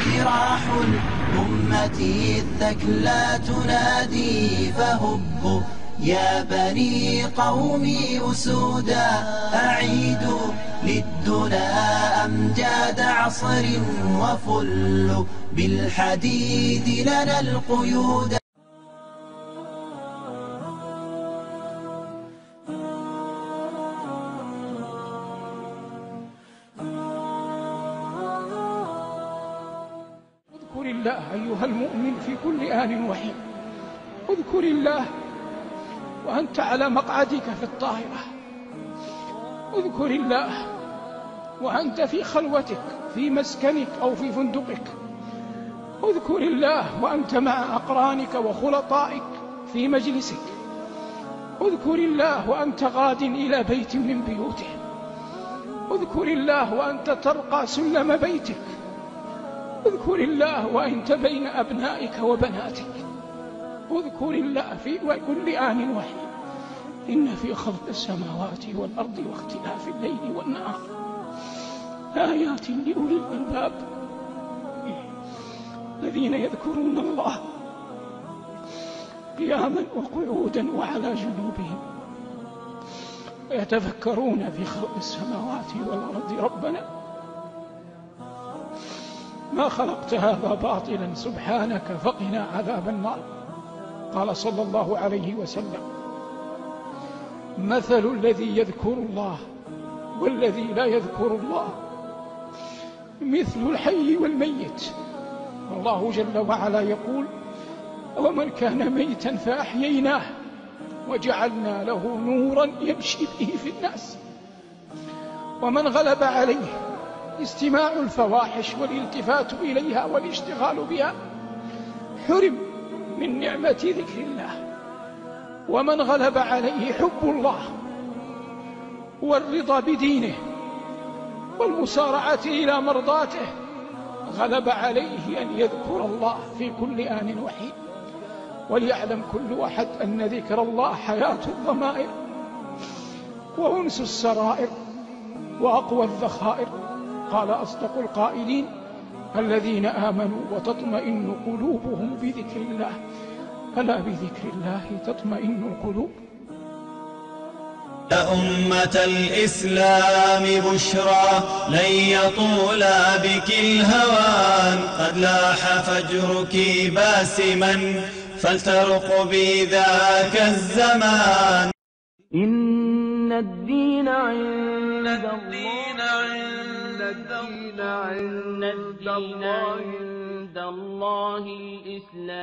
جراح الأمة الثكلى تنادي فهبوا يا بني قومي أسودا أعيدوا للدنا أمجاد عصر وفلوا بالحديد لنا القيود. اذكر الله أيها المؤمن في كل آن وحين. اذكر الله وأنت على مقعدك في الطائرة. اذكر الله وأنت في خلوتك في مسكنك أو في فندقك. اذكر الله وأنت مع أقرانك وخلطائك في مجلسك. اذكر الله وأنت غاد إلى بيت من بيوته. اذكر الله وأنت ترقى سلم بيتك. اذكر الله وأنت بين أبنائك وبناتك. اذكر الله في كل آن وحين. إن في خلق السماوات والأرض واختلاف الليل والنهار آيات لأولي الألباب الذين يذكرون الله قياما وقعودا وعلى جنوبهم ويتفكرون في خلق السماوات والأرض ربنا ما خلقت هذا باطلا سبحانك فقنا عذاب النار. قال صلى الله عليه وسلم: مثل الذي يذكر الله والذي لا يذكر الله مثل الحي والميت. الله جل وعلا يقول: ومن كان ميتا فأحييناه وجعلنا له نورا يمشي به في الناس. ومن غلب عليه استماع الفواحش والالتفات إليها والاشتغال بها حرم من نعمة ذكر الله. ومن غلب عليه حب الله والرضا بدينه والمسارعة إلى مرضاته غلب عليه أن يذكر الله في كل آن وحين. وليعلم كل أحد أن ذكر الله حياة الضمائر وأنس السرائر وأقوى الذخائر. قال أصدق القائلين: الذين آمنوا وتطمئن قلوبهم بذكر الله ألا بذكر الله تطمئن القلوب. يا أمة الإسلام بشرى لن يطول بك الهوان قد لاح فجرك باسما فلترقبي ذاك الزمان. إن الدين عند الله الإسلام.